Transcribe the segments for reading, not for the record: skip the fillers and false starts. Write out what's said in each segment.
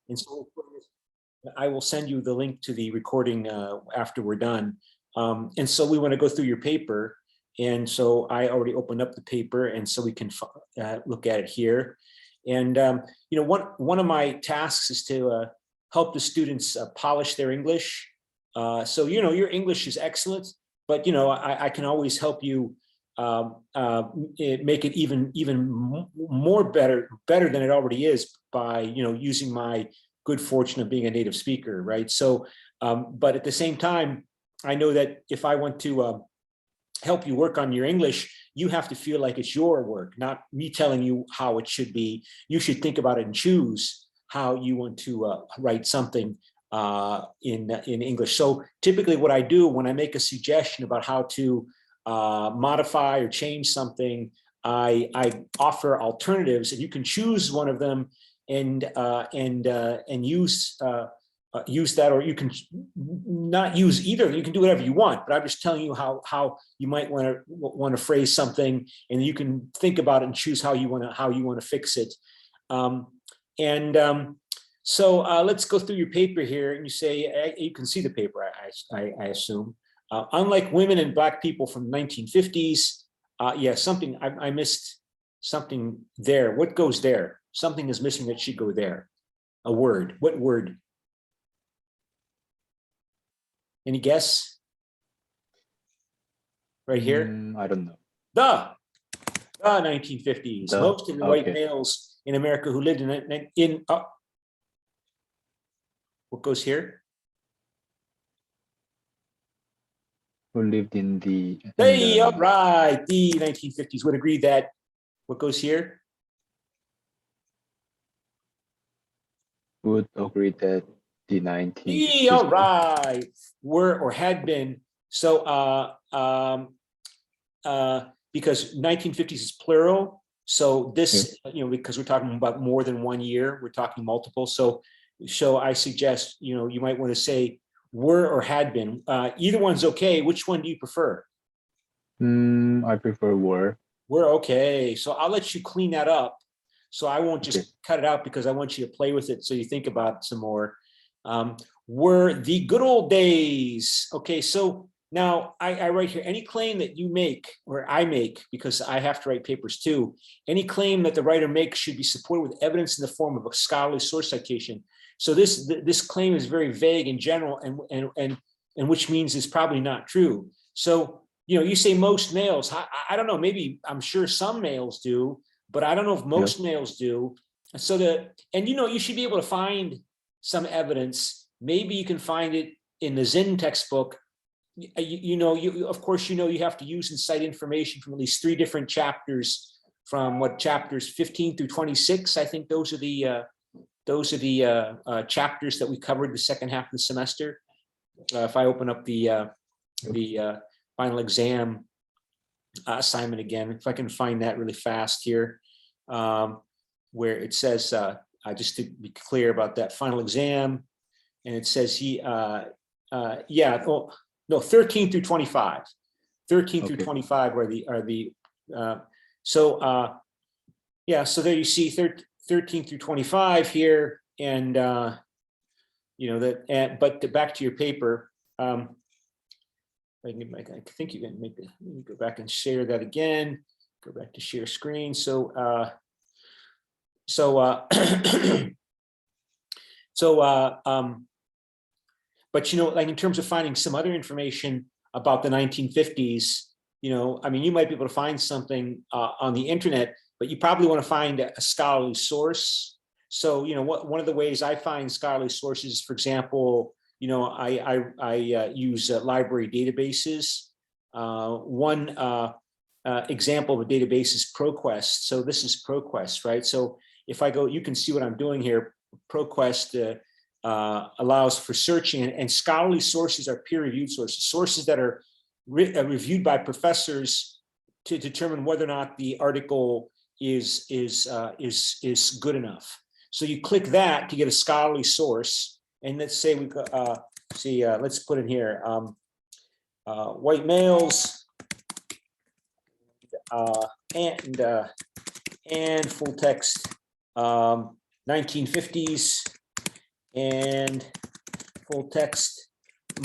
And so I will send you the link to the recording after we're done. And so we want to go through your paper. And so I already opened up the paper, and so we can look at it here. And one of my tasks is to help the students polish their English. So your English is excellent, but I can always help you make it even more better than it already is by using my good fortune of being a native speaker, right? So, but at the same time, I know that if I want to help you work on your English, you have to feel like it's your work, not me telling you how it should be. You should think about it and choose how you want to write something in English. So typically what I do when I make a suggestion about how to modify or change something, I offer alternatives, and you can choose one of them and use that, or you can not use either. You can do whatever you want, but I'm just telling you how you might want to phrase something, and you can think about it and choose how you want to fix it. So let's go through your paper here, and you say you can see the paper, I assume. Unlike women and Black people from the 1950s, yeah, something I missed something there. What goes there? Something is missing that should go there. A word. What word? Any guess? Right here? I don't know. The 1950s. Most of the white males in America who lived in what goes here? Who lived in the... Hey, all right, the 1950s would agree that. What goes here? Would agree that the 1950s. All right, were or had been. So because 1950s is plural, so this, because we're talking about more than 1 year, we're talking multiple. So I suggest, you might want to say were or had been. Either one's okay. Which one do you prefer? I prefer were. Were, okay. So I'll let you clean that up. So I won't just cut it out, because I want you to play with it so you think about it some more. Were the good old days. Okay, so now I write here, any claim that you make, or I make, because I have to write papers too, any claim that the writer makes should be supported with evidence in the form of a scholarly source citation. So this claim is very vague in general, and which means it's probably not true. So, you say most males. I don't know, maybe, I'm sure some males do, but I don't know if most males do. So you should be able to find some evidence. Maybe you can find it in the Zinn textbook. Of course, you have to use and cite information from at least 3 different chapters, from chapters 15 through 26. I think those are the chapters that we covered the second half of the semester. If I open up the final exam assignment again, if I can find that really fast here, where it says, just to be clear about that final exam, and it says 13 through 25. 13 through 25 are the so there you see 13 through 25 here, and but back to your paper. I think you can make it. Let me go back and share that again. Go back to share screen. But like in terms of finding some other information about the 1950s, you might be able to find something on the internet, but you probably want to find a scholarly source. So one of the ways I find scholarly sources, for example, I use library databases. One example of a database is ProQuest. So this is ProQuest, right? So if I go, you can see what I'm doing here. ProQuest allows for searching, and scholarly sources are peer-reviewed sources that are reviewed by professors to determine whether or not the article is good enough. So you click that to get a scholarly source, and let's say we let's put in here white males and full text 1950s and full text,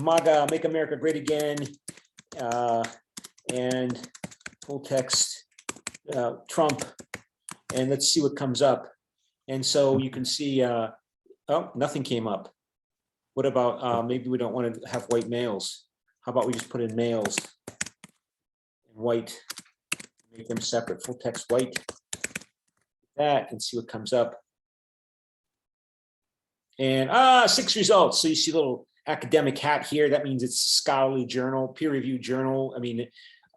MAGA, Make America Great Again, and full text, Trump, and let's see what comes up. And so you can see, oh, nothing came up. What about, maybe we don't want to have white males. How about we just put in males and white, make them separate, full text white, that, and see what comes up. And 6 results. So you see a little academic hat here. That means it's a scholarly journal, peer-reviewed journal. I mean,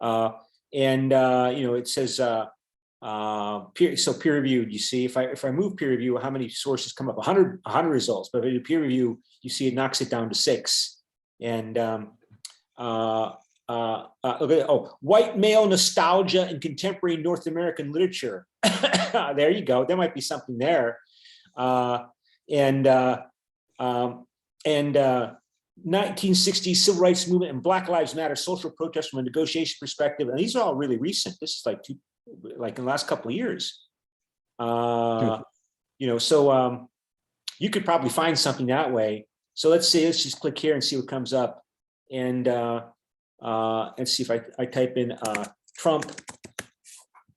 you know, it says so peer-reviewed. You see, if I move peer review, how many sources come up? 100 results. But if I do peer review, you see it knocks it down to 6. And look at white male nostalgia in contemporary North American literature. There you go. There might be something there. 1960s civil rights movement and Black Lives Matter social protest from a negotiation perspective, and these are all really recent. This is like in the last couple of years. You know, so you could probably find something that way. So let's just click here and see what comes up, and see if I type in Trump,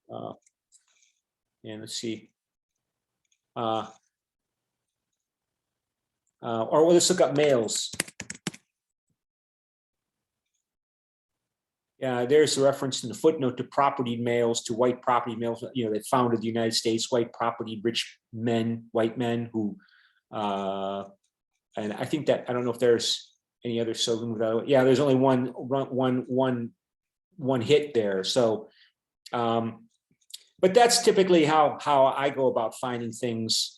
and let's see. Or let's look up males. Yeah, there's a reference in the footnote to propertied males, to white property males, you know, that founded the United States, white propertied rich men, white men who, and I think that, I don't know if there's any other slogan. Yeah, there's only one hit there. So, but that's typically how I go about finding things.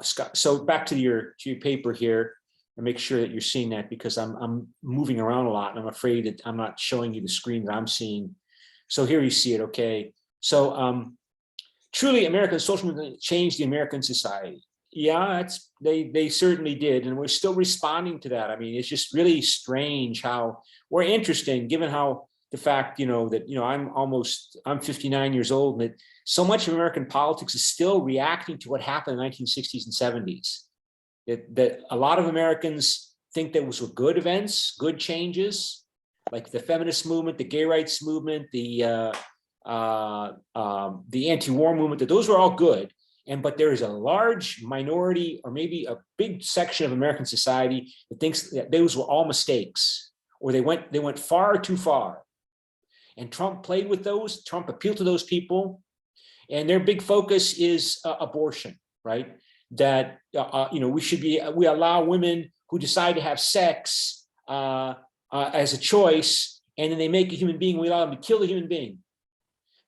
Scott, so back to your paper here, and make sure that you're seeing that, because I'm moving around a lot and I'm afraid that I'm not showing you the screen that I'm seeing. So here you see it. Okay. So truly American social movement changed the American society. Yeah, they certainly did. And we're still responding to that. I mean, it's just really strange how, or interesting, given how the fact, you know, that, you know, I'm 59 years old, and that so much of American politics is still reacting to what happened in the 1960s and 70s. That a lot of Americans think those were good events, good changes, like the feminist movement, the gay rights movement, the anti-war movement, that those were all good. But there is a large minority, or maybe a big section of American society, that thinks that those were all mistakes, or they went far too far. And Trump played with those. Trump appealed to those people, and their big focus is abortion, right? That you know, we allow women who decide to have sex as a choice, and then they make a human being. We allow them to kill the human being,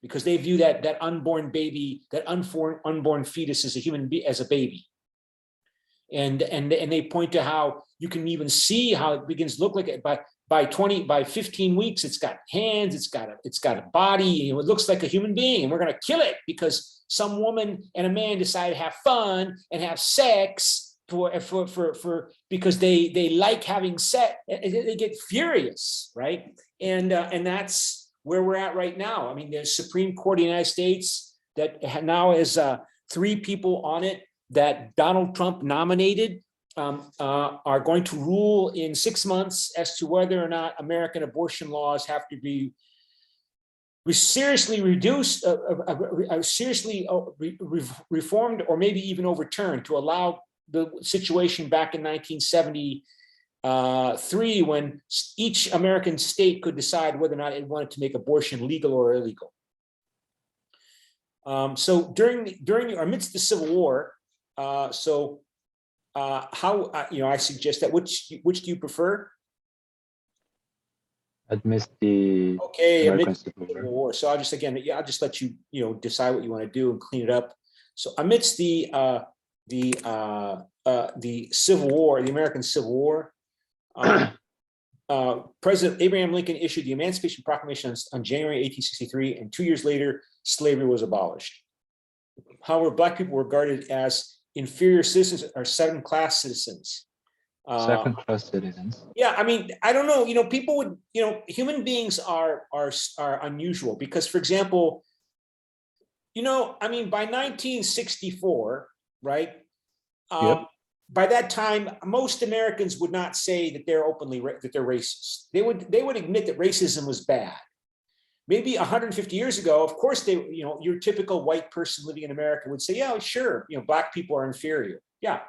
because they view that unborn baby, that unborn fetus, as as a baby. And they point to how you can even see how it begins to look like it by 15 weeks, it's got hands, it's got a body, and it looks like a human being, and we're going to kill it because some woman and a man decide to have fun and have sex because they like having sex. They get furious, right? And that's where we're at right now. I mean, the Supreme Court of the United States that now has 3 people on it that Donald Trump nominated, are going to rule in 6 months as to whether or not American abortion laws have to be seriously reduced, seriously reformed, or maybe even overturned, to allow the situation back in 1973, when each American state could decide whether or not it wanted to make abortion legal or illegal. So amidst the Civil War, you know, I suggest that which do you prefer? Amidst the American Civil War. So I'll just let you decide what you want to do and clean it up. So amidst the Civil War, the American Civil War, President Abraham Lincoln issued the Emancipation Proclamation on January 1863, and 2 years later, slavery was abolished. However, Black people were regarded as inferior citizens, or second-class citizens. Second-class citizens. Yeah, I mean, I don't know. You know, people would. You know, human beings are unusual, because, for example, you know, I mean, by 1964, right? Yep. by that time, most Americans would not say that they're openly that they're racist. They would admit that racism was bad. Maybe 150 years ago, of course, your typical white person living in America would say, yeah, sure, black people are inferior. Yeah,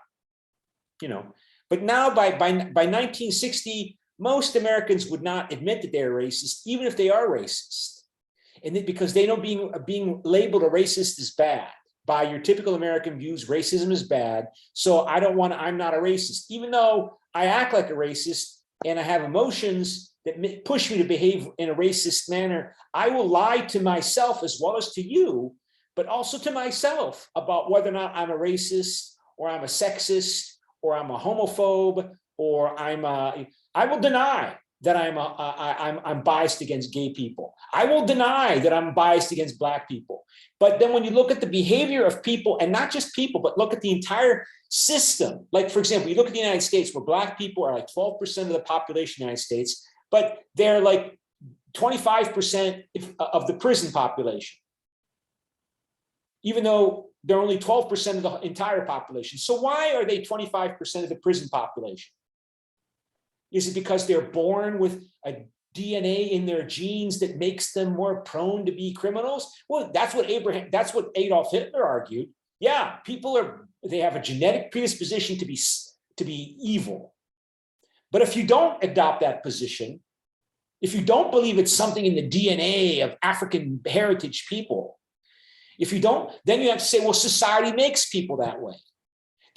but now by 1960, most Americans would not admit that they're racist, even if they are racist. And because they know being labeled a racist is bad. By your typical American views, racism is bad. So I'm not a racist, even though I act like a racist and I have emotions that push me to behave in a racist manner. I will lie to myself as well as to you, but also to myself about whether or not I'm a racist or I'm a sexist or I'm a homophobe or I will deny that I'm biased against gay people. I will deny that I'm biased against black people. But then when you look at the behavior of people, and not just people, but look at the entire system, like for example, you look at the United States where black people are like 12% of the population of the United States, but they're like 25% of the prison population, even though they're only 12% of the entire population. So why are they 25% of the prison population? Is it because they're born with a DNA in their genes that makes them more prone to be criminals? Well, that's what Adolf Hitler argued. Yeah, they have a genetic predisposition to be evil. But if you don't adopt that position, if you don't believe it's something in the DNA of African heritage people, if you don't, then you have to say, well, society makes people that way.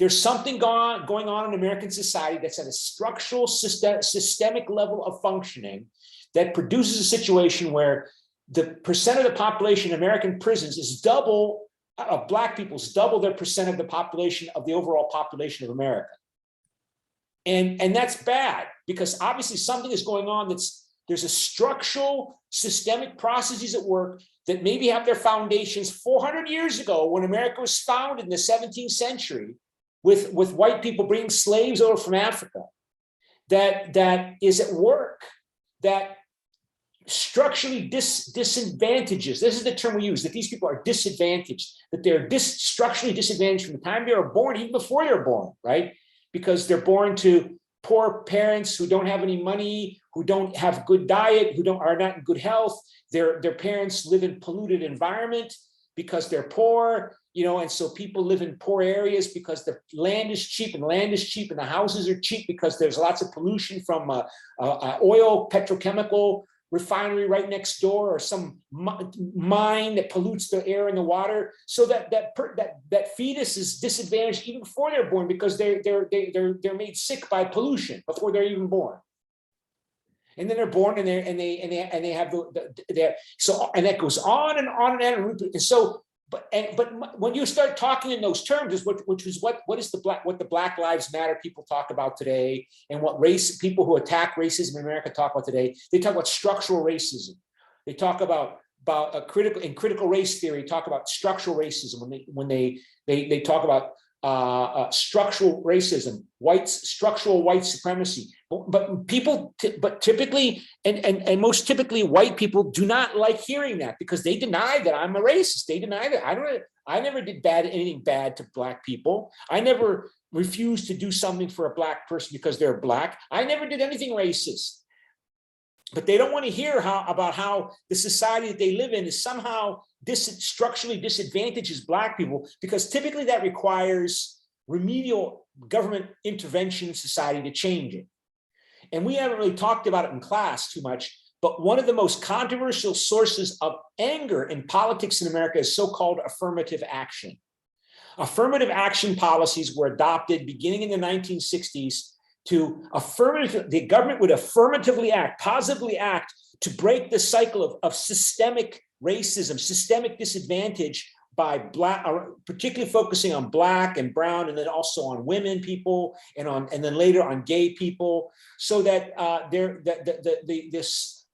There's something going on in American society that's at a structural, systemic level of functioning that produces a situation where the percent of the population in American prisons is double, of black people is double their percent of the population of the overall population of America. And that's bad, because obviously something is going on there's a structural, systemic processes at work that maybe have their foundations 400 years ago when America was founded in the 17th century, with white people bringing slaves over from Africa, that is at work, that structurally disadvantages. This is the term we use, that these people are disadvantaged, that they're structurally disadvantaged from the time they were born, even before they're born, right? Because they're born to poor parents who don't have any money, who don't have good diet, are not in good health. Their parents live in polluted environment because they're poor, and so people live in poor areas because the land is cheap, and the houses are cheap because there's lots of pollution from oil, petrochemical refinery right next door, or some mine that pollutes the air and the water. So that fetus is disadvantaged even before they're born, because they're made sick by pollution before they're even born. And then they're born, and they have and that goes on and on and on. And so, but when you start talking in those terms, which is what the Black Lives Matter people talk about today, and what people who attack racism in America talk about today, they talk about structural racism. They talk about critical race theory, talk about structural racism when they talk about structural racism, structural white supremacy. But typically, and most typically, white people do not like hearing that, because they deny that I'm a racist. They deny that I never did anything bad to black people. I never refused to do something for a black person because they're black. I never did anything racist. But they don't want to hear about how the society that they live in is somehow structurally disadvantages black people, because typically that requires remedial government intervention in society to change it. And we haven't really talked about it in class too much, but one of the most controversial sources of anger in politics in America is so-called affirmative action. Affirmative action policies were adopted beginning in the 1960s the government would affirmatively act, positively act, to break the cycle of systemic racism, systemic disadvantage by black, particularly focusing on black and brown, and then also on women people, and then later on gay people, so that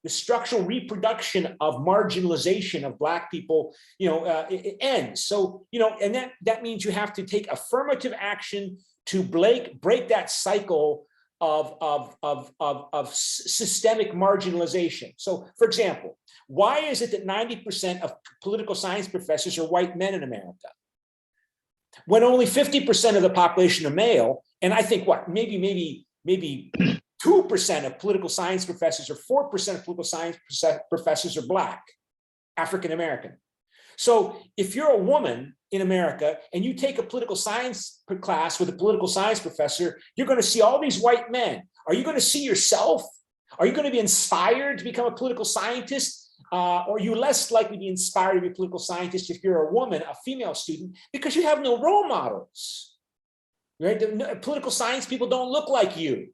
the structural reproduction of marginalization of black people, it ends. So, and that means you have to take affirmative action to break that cycle of systemic marginalization. So, for example, why is it that 90% of political science professors are white men in America, when only 50% of the population are male, And I think what, maybe 2% of political science professors or 4% of political science professors are Black, African American. So if you're a woman in America and you take a political science class with a political science professor, you're going to see all these white men. Are you going to see yourself? Are you going to be inspired to become a political scientist? Or are you less likely to be inspired to be a political scientist if you're a woman, a female student, because you have no role models, right? The political science people don't look like you,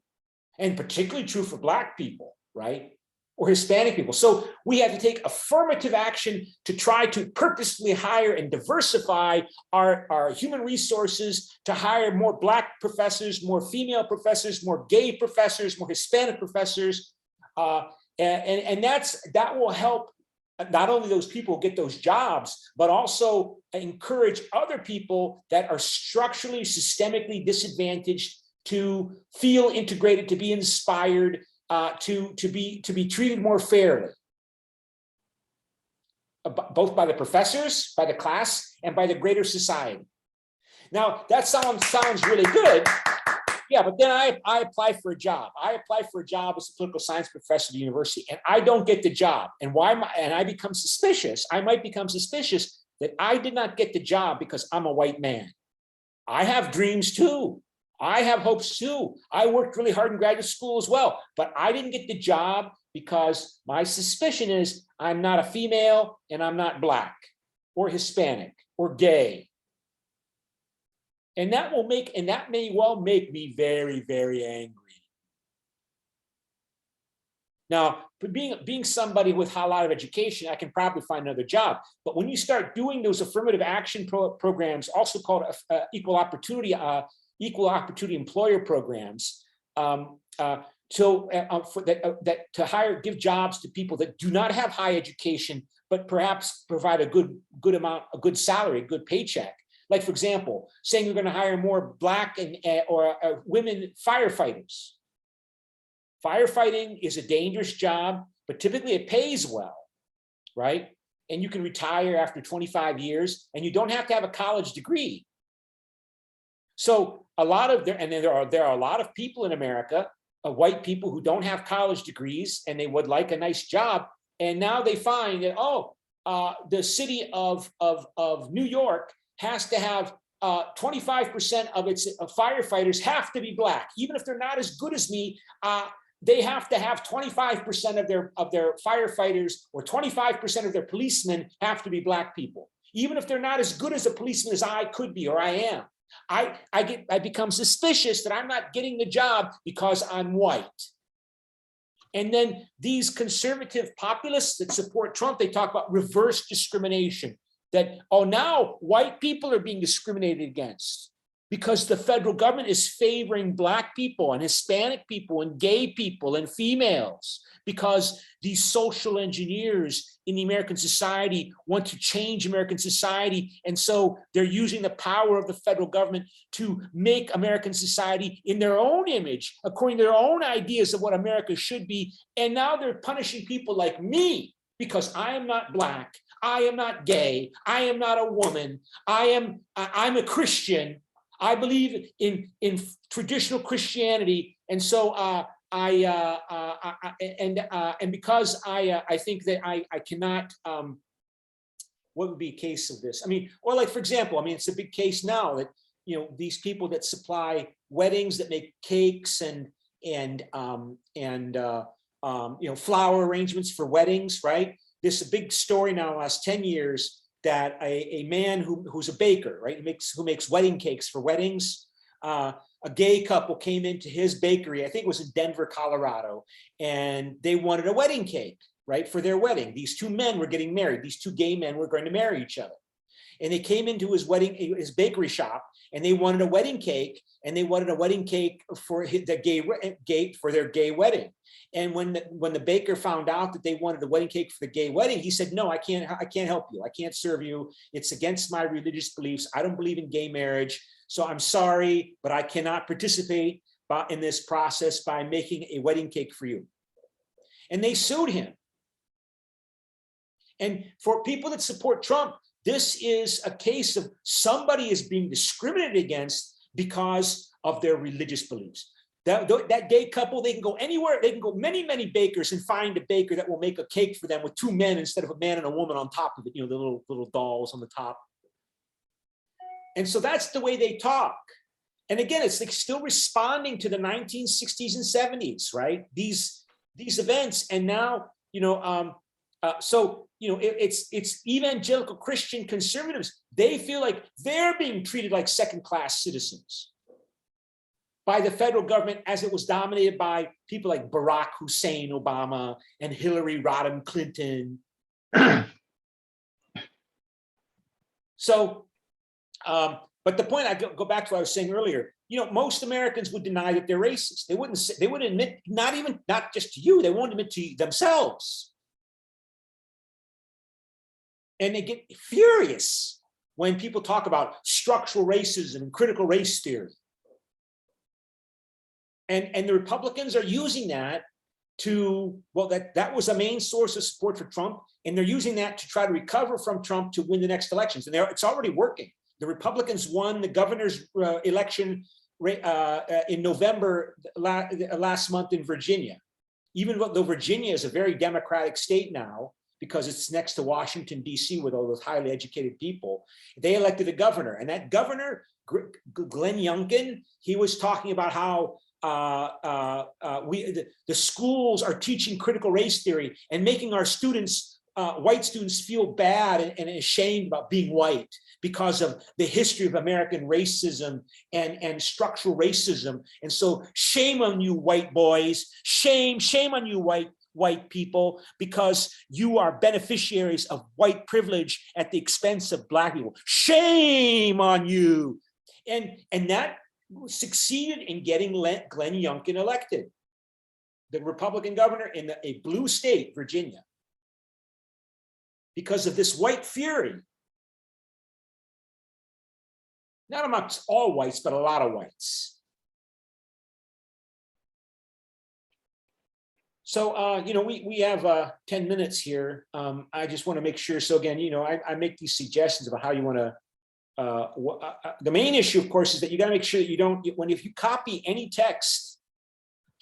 and particularly true for Black people, right? Or Hispanic people. So we have to take affirmative action to try to purposefully hire and diversify our human resources, to hire more Black professors, more female professors, more gay professors, more Hispanic professors. And that will help not only those people get those jobs, but also encourage other people that are structurally, systemically disadvantaged to feel integrated, to be inspired, to be treated more fairly, both by the professors, by the class, and by the greater society. Now, that sounds really good. Yeah, but then I apply for a job. I apply for a job as a political science professor at the university, and I don't get the job. And I become suspicious. I might become suspicious that I did not get the job because I'm a white man. I have dreams too. I have hopes too. I worked really hard in graduate school as well, but I didn't get the job because my suspicion is I'm not a female and I'm not Black or Hispanic or gay. And that may well make me very, very angry. Now, being somebody with a lot of education, I can probably find another job. But when you start doing those affirmative action programs, also called equal opportunity employer programs, to give jobs to people that do not have high education, but perhaps provide a good salary, a good paycheck. Like, for example, saying you're going to hire more Black or women firefighters. Firefighting is a dangerous job, but typically it pays well, right? And you can retire after 25 years, and you don't have to have a college degree. So there are a lot of people in America, white people who don't have college degrees, and they would like a nice job. And now they find that, the city of New York has to have 25% of its firefighters have to be Black, even if they're not as good as me. They have to have 25% of their firefighters, or 25% of their policemen have to be Black people, even if they're not as good as a policeman as I could be or I am. I become suspicious that I'm not getting the job because I'm white. And then these conservative populists that support Trump, they talk about reverse discrimination. That, now white people are being discriminated against because the federal government is favoring Black people and Hispanic people and gay people and females, because these social engineers in the American society want to change American society. And so they're using the power of the federal government to make American society in their own image, according to their own ideas of what America should be. And now they're punishing people like me because I am not Black, I am not gay, I am not a woman, I'm a Christian. I believe in traditional Christianity, and so and because I think that I cannot. What would be a case of this? I mean, or like, for example, I mean, it's a big case now that, these people that supply weddings, that make cakes and flower arrangements for weddings, right? This is a big story now in the last 10 years that a man who's a baker, right, who makes wedding cakes for weddings, a gay couple came into his bakery, I think it was in Denver, Colorado, and they wanted a wedding cake, right, for their wedding. These two men were getting married. These two gay men were going to marry each other. And they came into his bakery shop, and they wanted a wedding cake, and they wanted a wedding cake for their gay wedding. And when the baker found out that they wanted a wedding cake for the gay wedding, he said, "No, I can't help you. I can't serve you. It's against my religious beliefs. I don't believe in gay marriage. So I'm sorry, but I cannot participate in this process by making a wedding cake for you." And they sued him. And for people that support Trump, this is a case of somebody is being discriminated against because of their religious beliefs. That gay couple, they can go anywhere. They can go many bakers and find a baker that will make a cake for them with two men instead of a man and a woman on top of it, the little dolls on the top. And so that's the way they talk. And again, it's like still responding to the 1960s and 70s, right? These events. And now, it's evangelical Christian conservatives. They feel like they're being treated like second-class citizens by the federal government, as it was dominated by people like Barack Hussein Obama and Hillary Rodham Clinton. So, but the point, I go back to what I was saying earlier, most Americans would deny that they're racist. They wouldn't admit, not just to you, they won't admit to themselves. And they get furious when people talk about structural racism and critical race theory. And the Republicans are using that to, well, that was a main source of support for Trump, and they're using that to try to recover from Trump to win the next elections. And it's already working. The Republicans won the governor's election in November last month in Virginia, even though Virginia is a very Democratic state now, because it's next to Washington, D.C., with all those highly educated people. They elected a governor, and that governor, Glenn Youngkin, he was talking about how the schools are teaching critical race theory and making our students, white students, feel bad and ashamed about being white because of the history of American racism and structural racism. And so shame on you, white boys, shame on you, white people, because you are beneficiaries of white privilege at the expense of Black people. Shame on you. And that succeeded in getting Glenn Youngkin elected, the Republican governor in a blue state, Virginia, because of this white fury. Not amongst all whites, but a lot of whites. So, we have 10 minutes here. I just want to make sure. So again, I make these suggestions about how you want to, the main issue, of course, is that you got to make sure that you don't, if you copy any text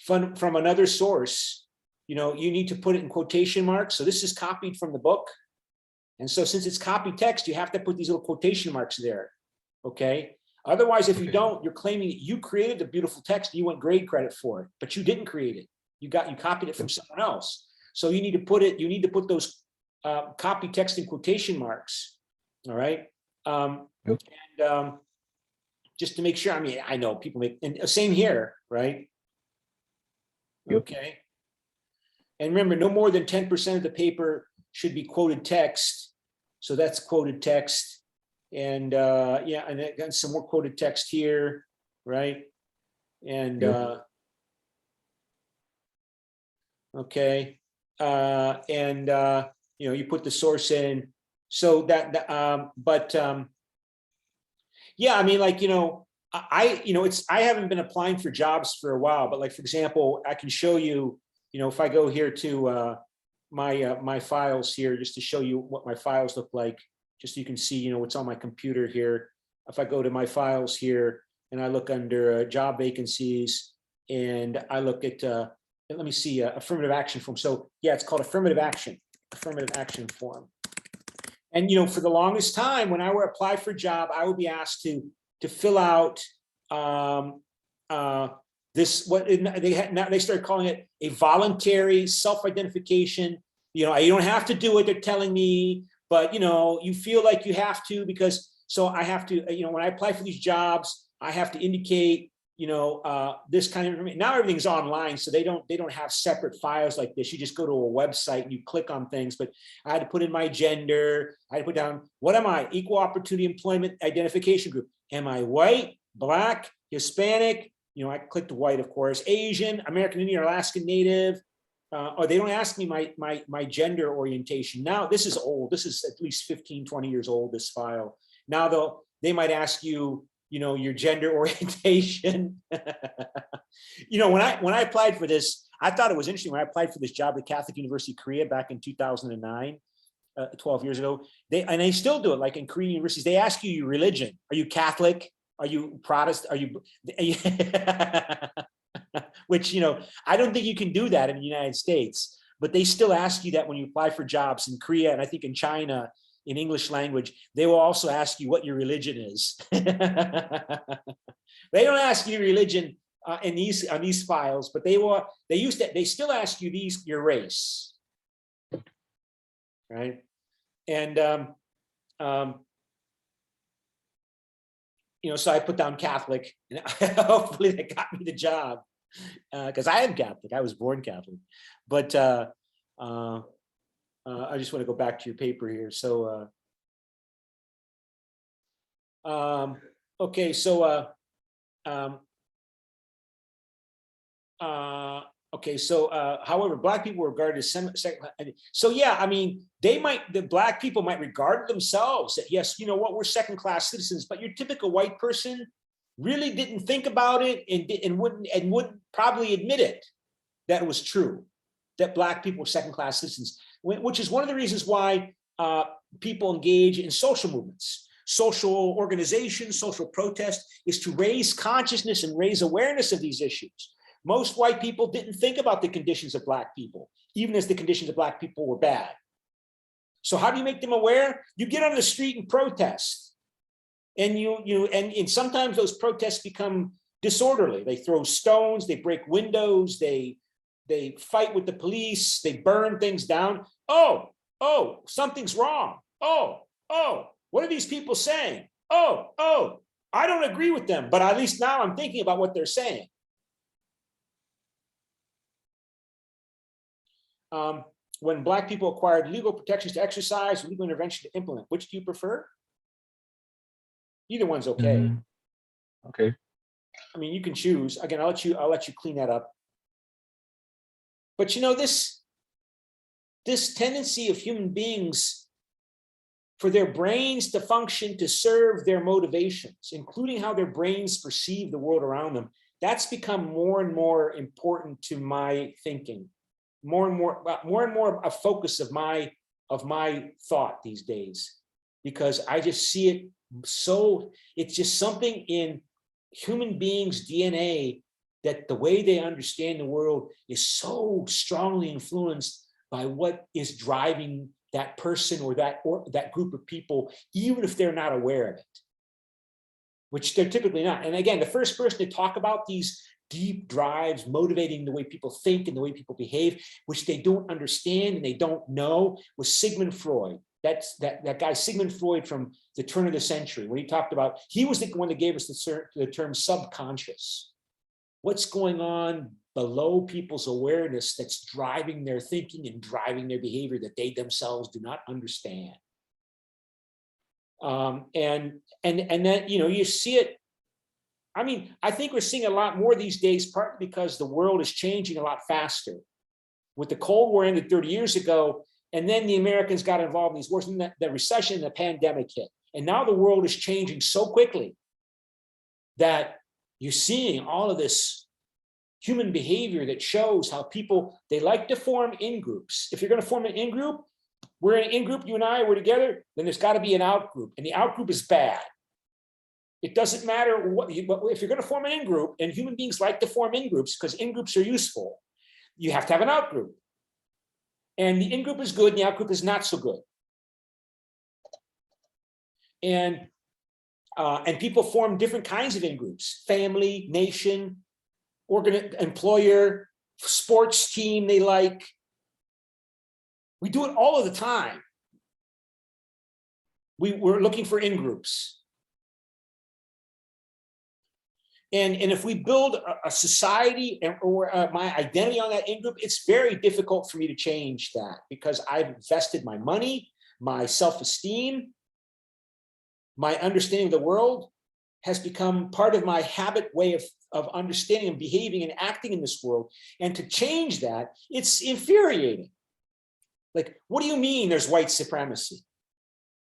from another source, you need to put it in quotation marks. So this is copied from the book. And so since it's copied text, you have to put these little quotation marks there. Okay. Otherwise, if you don't, you're claiming that you created the beautiful text and you want grade credit for it, but you didn't create it. You copied it from someone else. So you need to put those copy text in quotation marks. All right. Yep. And just to make sure, I know people make, and same here, right? Yep. Okay. And remember, no more than 10% of the paper should be quoted text. So that's quoted text. And yeah, and then some more quoted text here, right? And Yep. Okay. You put the source in. So that, yeah, I haven't been applying for jobs for a while, but like, for example, I can show you, if I go here to my files here, just to show you what my files look like, just so you can see, what's on my computer here. If I go to my files here and I look under job vacancies and I look at, let me see, affirmative action form. So yeah, it's called affirmative action form. And, for the longest time, when I would apply for a job, I would be asked to fill out this, now they started calling it a voluntary self-identification. You don't have to do it, they're telling me, but, you feel like you have to, because, so I have to, when I apply for these jobs, I have to indicate, this kind of information. Now everything's online, so they don't have separate files like this. You just go to a website and you click on things, but I had to put in my gender. I had to put down, what am I? Equal opportunity employment identification group. Am I white, Black, Hispanic? I clicked white, of course, Asian, American Indian, or Alaskan Native. Or they don't ask me my gender orientation. Now, this is old. This is at least 15, 20 years old, this file. Now, they might ask you, your gender orientation. When I applied for this, I thought it was interesting when I applied for this job at Catholic University of Korea back in 2009, 12 years ago. They still do it, like in Korean universities. They ask you your religion. Are you Catholic? Are you Protestant? Are you, which, I don't think you can do that in the United States, but they still ask you that when you apply for jobs in Korea, and I think in China, in English language, they will also ask you what your religion is. They don't ask you religion on these files, but they still ask you your race, right? And so I put down Catholic, and hopefully that got me the job, because I am Catholic. I was born Catholic, but I just want to go back to your paper here. So, okay, so okay, so however, Black people were regarded as so yeah, I mean, the Black people might regard themselves that, yes, you know what, we're second-class citizens, but your typical white person really didn't think about it and wouldn't probably admit it, that it was true, that Black people were second-class citizens, which is one of the reasons why people engage in social movements. Social organization, social protest is to raise consciousness and raise awareness of these issues. Most white people didn't think about the conditions of Black people, even as the conditions of Black people were bad. So how do you make them aware? You get on the street and protest. And and sometimes those protests become disorderly. They throw stones, they break windows, they fight with the police, they burn things down. Oh, something's wrong. Oh, what are these people saying? Oh, I don't agree with them, but at least now I'm thinking about what they're saying. When Black people acquired legal protections to exercise, legal intervention to implement, which do you prefer? Either one's okay. Okay. I mean, you can choose. Again, I'll let you clean that up. But this tendency of human beings for their brains to function to serve their motivations, including how their brains perceive the world around them, that's become more and more important to my thinking. More and more a focus of my thought these days, because I just see it it's just something in human beings' DNA that the way they understand the world is so strongly influenced by what is driving that person or that group of people, even if they're not aware of it, which they're typically not. And again, the first person to talk about these deep drives motivating the way people think and the way people behave, which they don't understand and they don't know, was Sigmund Freud. That's that guy Sigmund Freud from the turn of the century, when he talked about, he was the one that gave us the term subconscious. What's going on below people's awareness that's driving their thinking and driving their behavior that they themselves do not understand. And then, you see it. I mean, I think we're seeing a lot more these days, partly because the world is changing a lot faster. With the Cold War ended 30 years ago, and then the Americans got involved in these wars, and the recession and the pandemic hit. And now the world is changing so quickly that you're seeing all of this human behavior that shows how people, they like to form in-groups. If you're going to form an in-group, we're in an in-group, you and I, we're together, then there's got to be an out-group, and the out-group is bad. It doesn't matter what, if you're going to form an in-group, and human beings like to form in-groups because in-groups are useful, you have to have an out-group. And the in-group is good, and the out-group is not so good. And people form different kinds of in-groups: family, nation, employer, sports team they like. We do it all of the time. We're looking for in-groups. And if we build a society or my identity on that in-group, it's very difficult for me to change that, because I've invested my money, my self-esteem, my understanding of the world has become part of my habit way of understanding and behaving and acting in this world. And to change that, it's infuriating. Like, what do you mean there's white supremacy?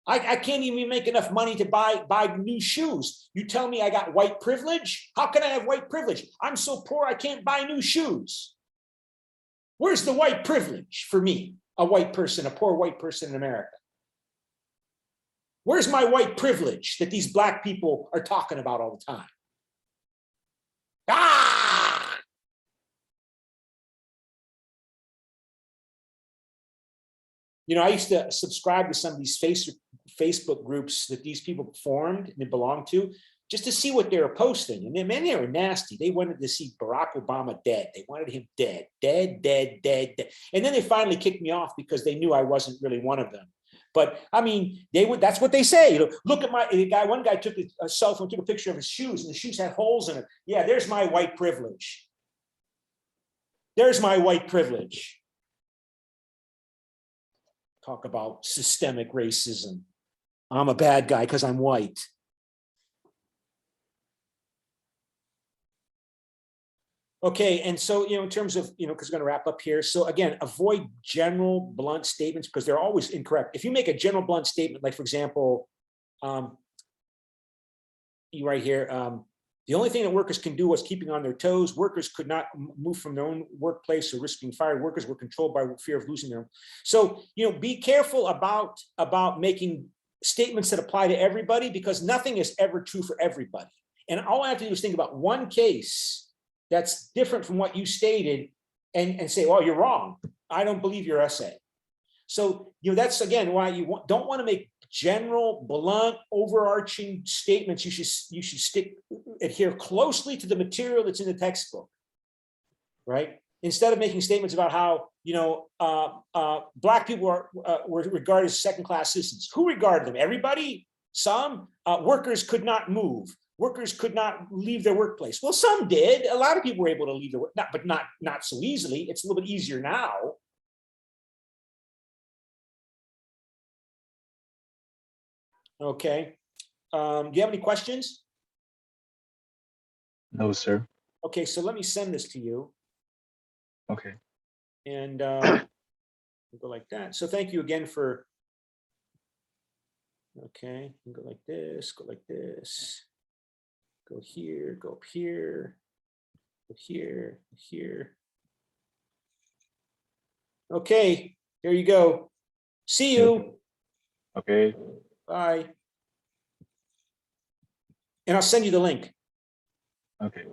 I can't even make enough money to buy new shoes. You tell me I got white privilege? How can I have white privilege? I'm so poor I can't buy new shoes. Where's the white privilege for me, a white person, a poor white person in America? Where's my white privilege that these black people are talking about all the time? Ah! I used to subscribe to some of these Facebook groups that these people formed and they belonged to, just to see what they were posting. And then, man, they were nasty. They wanted to see Barack Obama dead. They wanted him dead, dead, dead, dead, dead. And then they finally kicked me off because they knew I wasn't really one of them. But I mean, that's what they say. Look at one guy took a cell phone, took a picture of his shoes, and the shoes had holes in it. Yeah, there's my white privilege. There's my white privilege. Talk about systemic racism. I'm a bad guy because I'm white. Okay, and so, in terms of, because we're going to wrap up here. So again, avoid general blunt statements because they're always incorrect. If you make a general blunt statement, like for example, you right here, the only thing that workers can do was keeping on their toes. Workers could not move from their own workplace or risk being fired. Workers were controlled by fear of losing their. So, be careful about making statements that apply to everybody because nothing is ever true for everybody. And all I have to do is think about one case that's different from what you stated and say, well, you're wrong. I don't believe your essay. So, that's again why you don't want to make general, blunt, overarching statements. You should adhere closely to the material that's in the textbook, right? Instead of making statements about how, black people were regarded as second-class citizens. Who regarded them? Everybody? Some? Workers could not move. Workers could not leave their workplace. Well, some did. A lot of people were able to leave their work, but not so easily. It's a little bit easier now. Okay. Do you have any questions? No, sir. Okay, so let me send this to you. Okay. And we'll go like that. So thank you again for. Okay, go like this, go like this. Go here, go up here, go here, here. Okay, there you go. See you. Okay. Bye. And I'll send you the link. Okay.